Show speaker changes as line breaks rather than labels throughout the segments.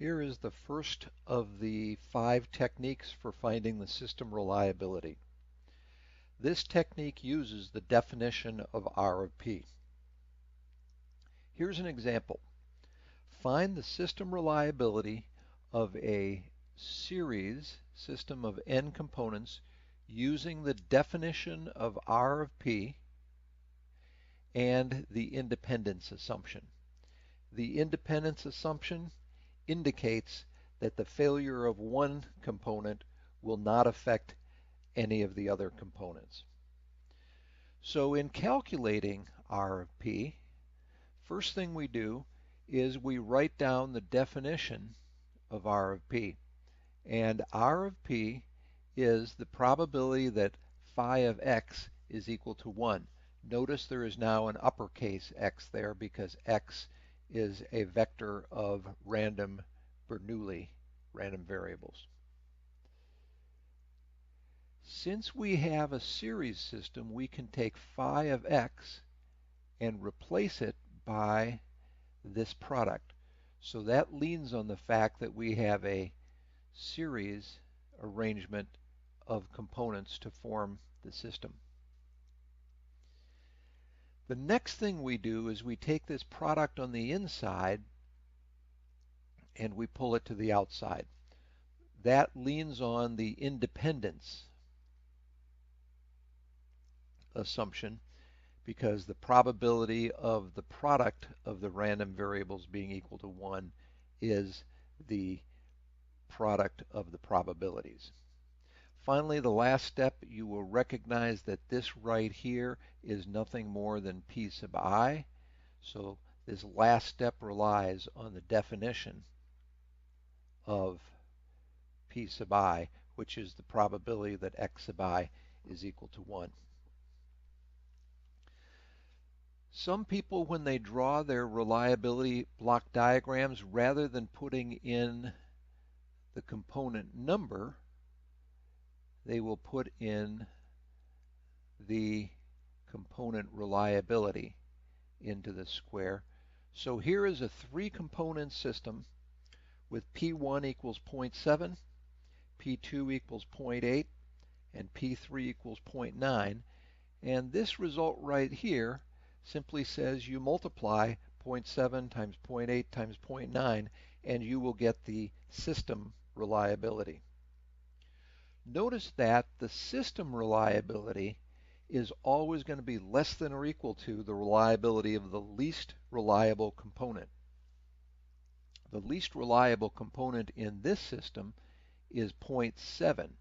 Here is the first of the 5 techniques for finding the system reliability. This technique uses the definition of R of P. Here's an example. Find the system reliability of a series system of n components using the definition of R of P and the independence assumption. The independence assumption indicates that the failure of one component will not affect any of the other components. So in calculating R of P, first thing we do is we write down the definition of R of P. And R of P is the probability that phi of x is equal to 1. Notice there is now an uppercase x there because x is a vector of random Bernoulli, random variables. Since we have a series system, we can take phi of x and replace it by this product. So that leans on the fact that we have a series arrangement of components to form the system. The next thing we do is we take this product on the inside and we pull it to the outside. That leans on the independence assumption because the probability of the product of the random variables being equal to 1 is the product of the probabilities. Finally, the last step, you will recognize that this right here is nothing more than p sub I. So this last step relies on the definition of p sub I, which is the probability that x sub I is equal to 1. Some people, when they draw their reliability block diagrams, rather than putting in the component number, they will put in the component reliability into the square. So here is a 3-component system with P1 equals 0.7, P2 equals 0.8, and P3 equals 0.9. And this result right here simply says you multiply 0.7 times 0.8 times 0.9 and you will get the system reliability. Notice that the system reliability is always going to be less than or equal to the reliability of the least reliable component. The least reliable component in this system is 0.7.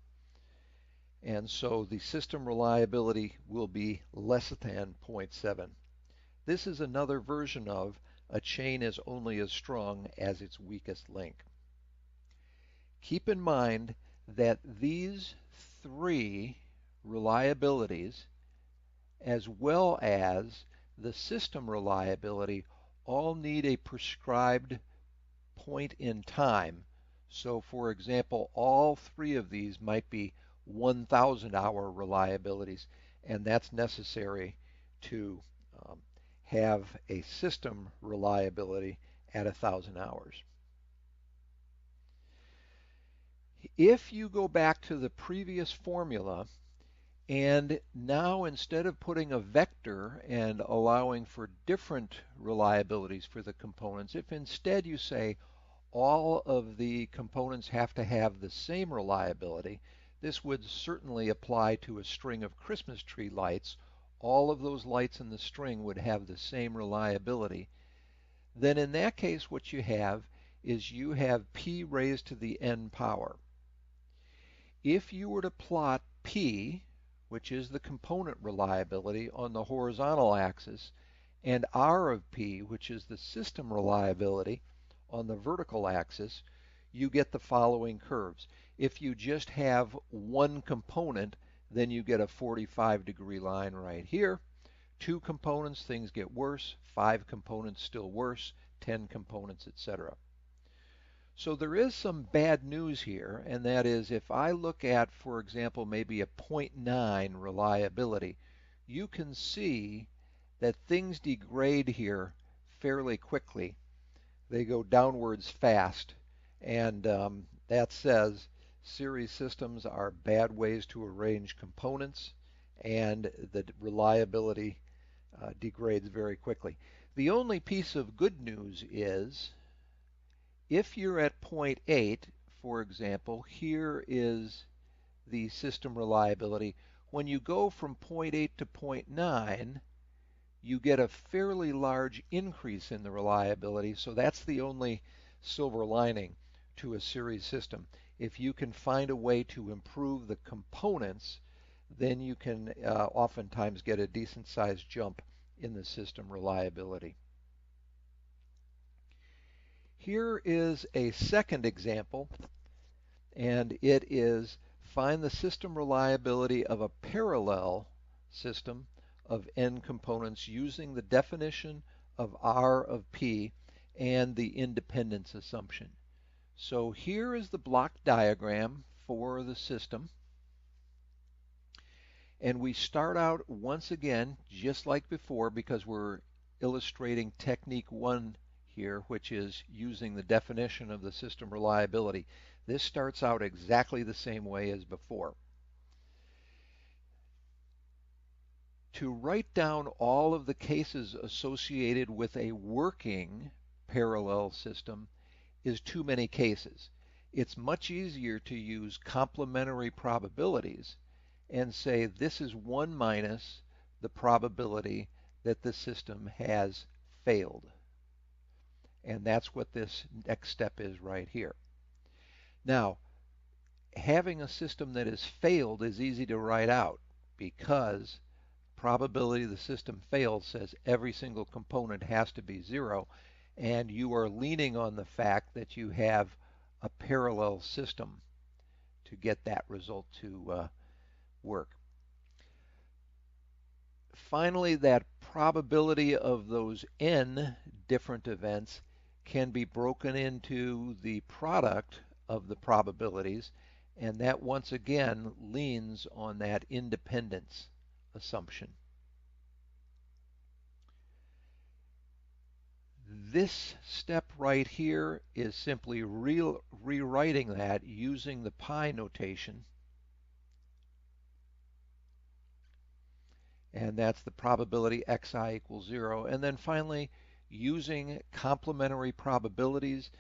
And so the system reliability will be less than 0.7. This is another version of a chain is only as strong as its weakest link. Keep in mind that these 3 reliabilities, as well as the system reliability, all need a prescribed point in time. So for example, all 3 of these might be 1,000-hour reliabilities, and that's necessary to have a system reliability at 1,000 hours. If you go back to the previous formula and now instead of putting a vector and allowing for different reliabilities for the components, if instead you say all of the components have to have the same reliability, this would certainly apply to a string of Christmas tree lights. All of those lights in the string would have the same reliability. Then in that case what you have is you have p raised to the n power. If you were to plot p, which is the component reliability, on the horizontal axis, and r of p, which is the system reliability, on the vertical axis, you get the following curves. If you just have one component, then you get a 45-degree line right here. 2 components, things get worse. 5 components, still worse. 10 components, etc. So there is some bad news here, and that is if I look at, for example, maybe a 0.9 reliability, you can see that things degrade here fairly quickly. They go downwards fast, And that says series systems are bad ways to arrange components, and the reliability degrades very quickly. The only piece of good news is if you're at point 8, for example, here is the system reliability. When you go from point 8 to point 9, you get a fairly large increase in the reliability, so that's the only silver lining to a series system. If you can find a way to improve the components, then you can oftentimes get a decent sized jump in the system reliability. Here is a second example, and it is find the system reliability of a parallel system of n components using the definition of R of P and the independence assumption. So here is the block diagram for the system. And we start out once again, just like before, because we're illustrating technique 1 here, which is using the definition of the system reliability. This starts out exactly the same way as before. To write down all of the cases associated with a working parallel system is too many cases. It's much easier to use complementary probabilities and say this is 1 minus the probability that the system has failed. And that's what this next step is right here. Now, having a system that has failed is easy to write out because probability the system failed says every single component has to be 0, and you are leaning on the fact that you have a parallel system to get that result to work. Finally, that probability of those n different events can be broken into the product of the probabilities, and that once again leans on that independence assumption. This step right here is simply rewriting that using the pi notation. And that's the probability xi equals 0. And then finally, using complementary probabilities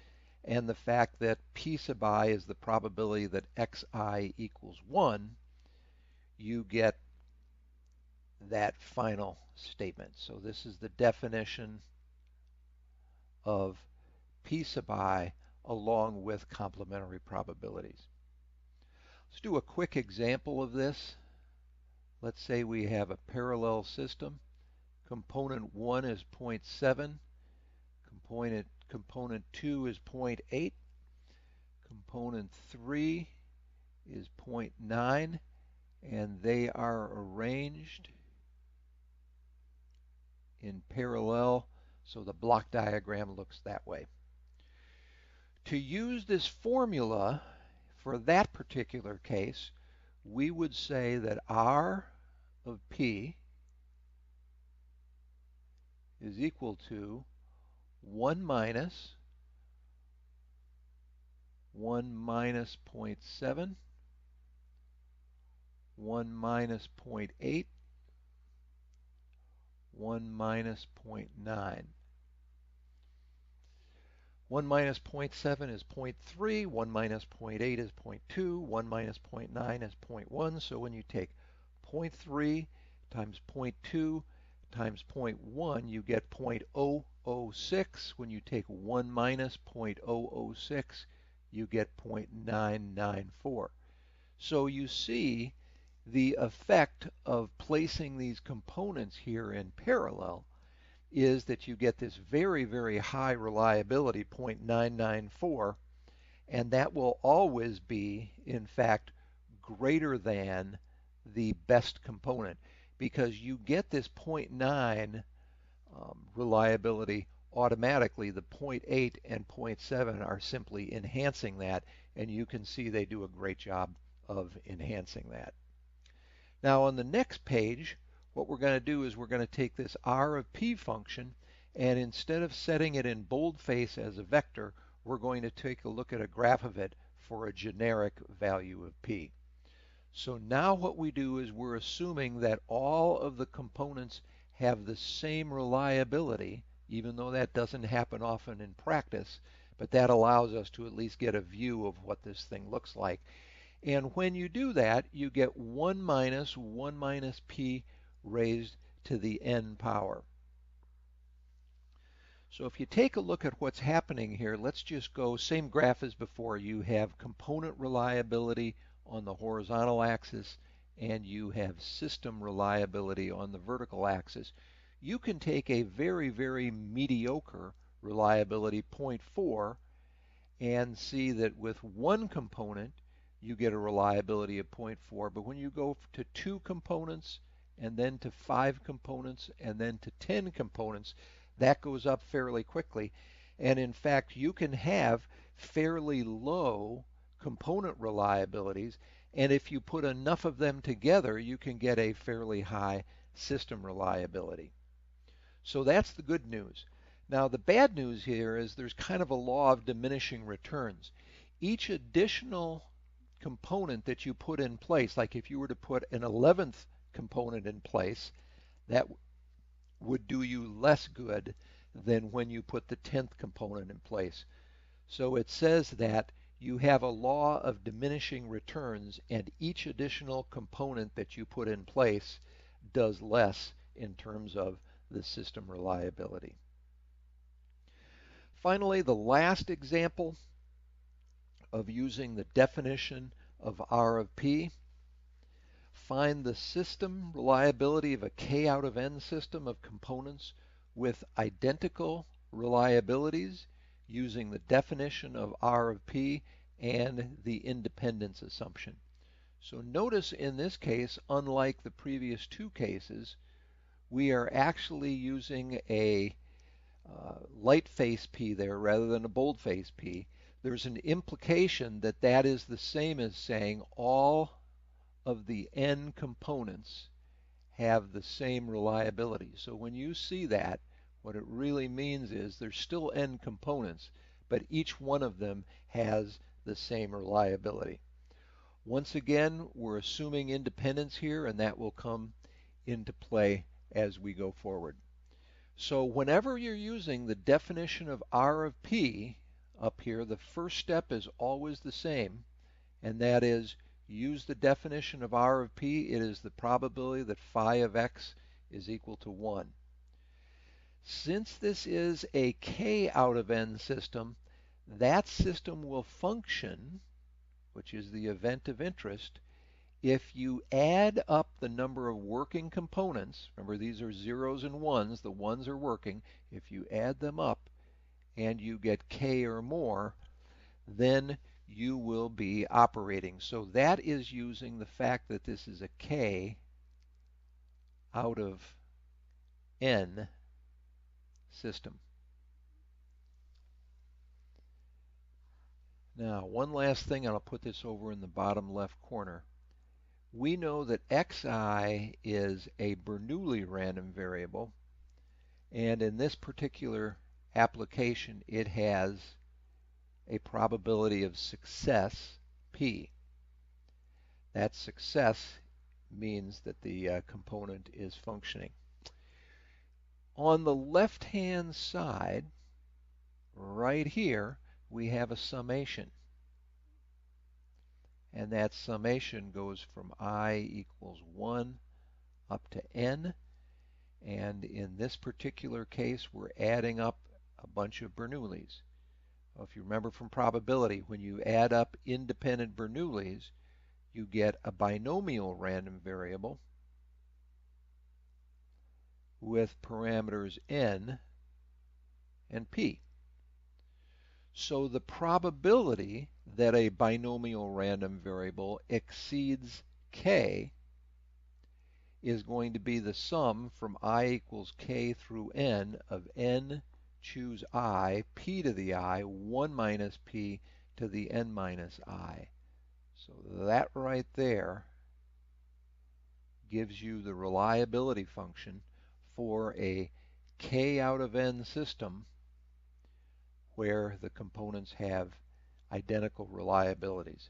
and the fact that p sub I is the probability that xi equals 1, you get that final statement. So this is the definition of p sub I along with complementary probabilities. Let's do a quick example of this. Let's say we have a parallel system. Component 1 is 0.7. Component 2 is 0.8. Component 3 is 0.9. And they are arranged in parallel, so the block diagram looks that way. To use this formula for that particular case, we would say that R of P is equal to 1 minus 0.7, 1 minus 0.8, 1 minus 0.9. 1 minus 0.7 is 0.3, 1 minus 0.8 is 0.2, 1 minus 0.9 is 0.1. So when you take 0.3 times 0.2 times 0.1, you get 0.006. When you take 1 minus 0.006, you get 0.994. So you see the effect of placing these components here in parallel is that you get this very, very high reliability, 0.994, and that will always be, in fact, greater than the best component because you get this 0.9 reliability automatically. The 0.8 and 0.7 are simply enhancing that, and you can see they do a great job of enhancing that. Now on the next page, what we're going to do is we're going to take this R of P function, and instead of setting it in boldface as a vector, we're going to take a look at a graph of it for a generic value of p. So now what we do is we're assuming that all of the components have the same reliability, even though that doesn't happen often in practice, but that allows us to at least get a view of what this thing looks like. And when you do that, you get 1 minus p raised to the n power. So if you take a look at what's happening here, let's just go same graph as before. You have component reliability on the horizontal axis and you have system reliability on the vertical axis. You can take a very, very mediocre reliability 0.4 and see that with one component you get a reliability of 0.4, but when you go to 2 components and then to 5 components and then to 10 components, that goes up fairly quickly. And in fact, you can have fairly low component reliabilities, and if you put enough of them together, you can get a fairly high system reliability. So that's the good news. Now, the bad news here is there's kind of a law of diminishing returns. Each additional component that you put in place, like if you were to put an 11th component in place, that would do you less good than when you put the 10th component in place. So it says that you have a law of diminishing returns, and each additional component that you put in place does less in terms of the system reliability. Finally, the last example of using the definition of R of P. Find the system reliability of a K out of N system of components with identical reliabilities using the definition of R of P and the independence assumption. So notice in this case, unlike the previous two cases, we are actually using a light face P there rather than a bold face P. There's an implication that that is the same as saying all of the N components have the same reliability. So when you see that, what it really means is there's still N components, but each one of them has the same reliability. Once again, we're assuming independence here, and that will come into play as we go forward. So whenever you're using the definition of R of P up here, the first step is always the same, and that is use the definition of R of P. It is the probability that phi of x is equal to 1. Since this is a K out of N system, that system will function, which is the event of interest, if you add up the number of working components. Remember, these are zeros and ones. The ones are working. If you add them up and you get K or more, then you will be operating. So that is using the fact that this is a K out of N system. Now, one last thing, and I'll put this over in the bottom left corner. We know that xi is a Bernoulli random variable, and in this particular application, it has a probability of success p. That success means that the component is functioning. On the left-hand side, right here, we have a summation. And that summation goes from I equals 1 up to n. And in this particular case, we're adding up a bunch of Bernoullis. Well, if you remember from probability, when you add up independent Bernoullis, you get a binomial random variable with parameters n and p. So the probability that a binomial random variable exceeds k is going to be the sum from I equals k through n of n choose I, p to the I, 1 minus p to the n minus I. So that right there gives you the reliability function for a k out of n system where the components have identical reliabilities.